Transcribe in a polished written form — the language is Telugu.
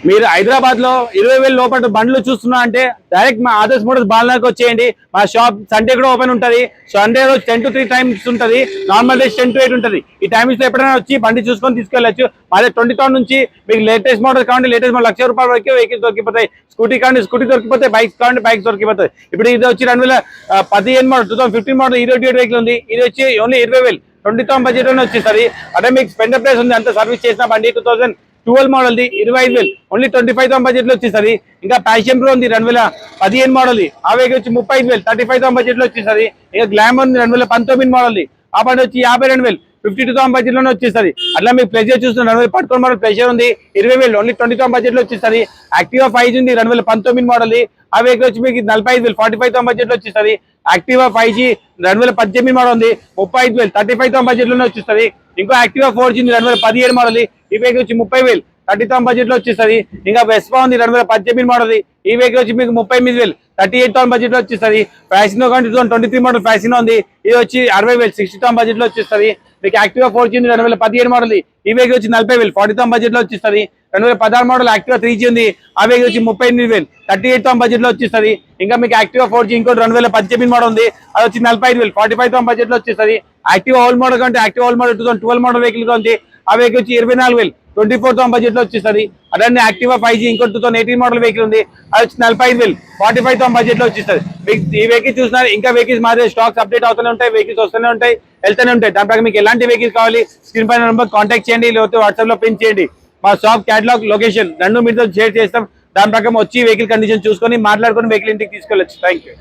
మీరు హైదరాబాద్ లో 20,000 లోపల బండ్లు చూస్తున్నా అంటే డైరెక్ట్ మా ఆదర్శ్ మోటార్స్ బాల్నాకి వచ్చేయండి. మా షాప్ సండే కూడా ఓపెన్ ఉంటది. సండే రోజు 10 to 3 టైమ్స్ ఉంటది. నార్మల్ డేస్ 10 to 8 ఉంటది. ఈ టైమ్స్ లో ఎప్పుడైనా వచ్చి బండి చూసుకొని తీసుకెళ్ళచ్చు. మాదే 20,000 నుంచి మీకు లేటెస్ట్ మోడల్ కావాలి, లేటెస్ట్ మోడల్ ₹1,00,000 వరకు వెహికల్స్ దొరికిపోతాయి. స్కూటీ కావాలి, స్కూటీ దొరికిపోతాయి. బైక్స్ కావాలి, బైక్స్ దొరికిపోతాయి. ఇప్పుడు ఇది వచ్చి 2015 model, 2015 model Hero Duet vehicle ఉంది. ఇది వచ్చి ఓన్లీ 20,000 20,000 బడ్జెట్ లోనే వచ్చేసరి. అంటే మీకు స్పెండర్ ప్రైస్ ఉంది, అంత సర్వీస్ చేసిన బండి 2012 మోడల్ ది 25,000 ఓన్లీ 25,000 బడ్జెట్ లో వచ్చేసరి. ఇంకా ప్యాషన్ ప్రో ఉంది 2015 మోడల్ ది, ఆ వెహికల్ వచ్చి 35,000 35,000 బడ్జెట్ లో వచ్చేసరి. ఇంకా గ్లామర్ ఉంది 2019 మోడల్ ది, ఆ బండి వచ్చి 52,000 52,000 బడ్జెట్ లోనే వచ్చేసరి. అట్లా మీకు ప్రెజర్ చూస్తున్నారు 2011 మోడల్ ప్రెజర్ ఉంది 20,000 ఓన్లీ 20,000 బడ్జెట్ లో వచ్చేసరి. యాక్టివా 5G ఉంది 2019 మోడల్ ది, ఆ వెహికల్ వచ్చి మీకు 45,000 45,000 బడ్జెట్ లో వచ్చేసరి. యాక్టివా 5G 2018 మోడల్ ఉంది 35,000 35,000 బడ్జెట్ లోనే వచ్చేసరి. ఇంకో యాక్టివా 4G ఉంది 2017 మోడల్, ఈ వెహికల్ వచ్చి 30,000 30,000 బడ్జెట్ లో వచ్చేసరి. ఇంకా వెస్పా ఉంది 2018 మోడల్, ఈ వెహికల్ వచ్చి మీకు 38,000 38,000 బడ్జెట్ లో వచ్చేసరి. ఫ్యాసినో కానీ 2023 మోడల్ ఫ్యాసినో ఉంది, ఇది వచ్చి 60,000 60,000 బడ్జెట్ లో వచ్చేసరి. మీకు యాక్టివా 4G ఉంది 2017 మోడల్, ఈ వెహికల్ వచ్చి 40,000 40,000 బడ్జెట్ లో వచ్చేసరి. 2016 మోడల్ యాక్టివా 3G ఉంది, ఆ వెహికల్ వచ్చి 38,000 38,000 బడ్జెట్ లో వచ్చేసరి. ఇంకా మీకు యాక్టివా 4G ఇంకోటి 2018 మోడల్ ఉంది, అది వచ్చి 45,000 45,000 బడ్జెట్ లో వచ్చేసరి. యాక్టివా ఓల్డ్ మోడల్ కంటే Activa old model 2012 model vehicle గా ఉంది, ఆ వెహికల్ వచ్చి 24,000 24,000 బడ్జెట్ లో వచ్చేసరి. అదే యాక్టివా 5G ఇంకోటి 2018 మోడల్ వెహికల్ ఉంది, అది వచ్చి 45,000 45,000 బడ్జెట్ లో వచ్చేస్తుంది. ఈ వెహికల్ చూస్తున్నారు, ఇంకా వెహికల్స్ మాదే స్టాక్స్ అప్డేట్ అవుతూనే ఉంటాయి, వెహికల్స్ వస్తూనే ఉంటాయి, వెళ్తూనే ఉంటాయి. దాని ప్రకారం మీకు ఎలాంటి వెహికల్స్ కావాలి స్క్రీన్ పైన నెంబర్ కాంటాక్ట్ చేయండి, లేకపోతే వాట్సాప్ లో పిన్ చేయండి. మా షాప్ క్యాటలాగ్ లొకేషన్ 2 మీతో షేర్ చేస్తాం. దాని ప్రకారం వచ్చి వెహికల్ కండిషన్ చూసుకొని మాట్లాడుకొని వెహికల్ ఇంటికి తీసుకెళ్ళచ్చు. Thank you.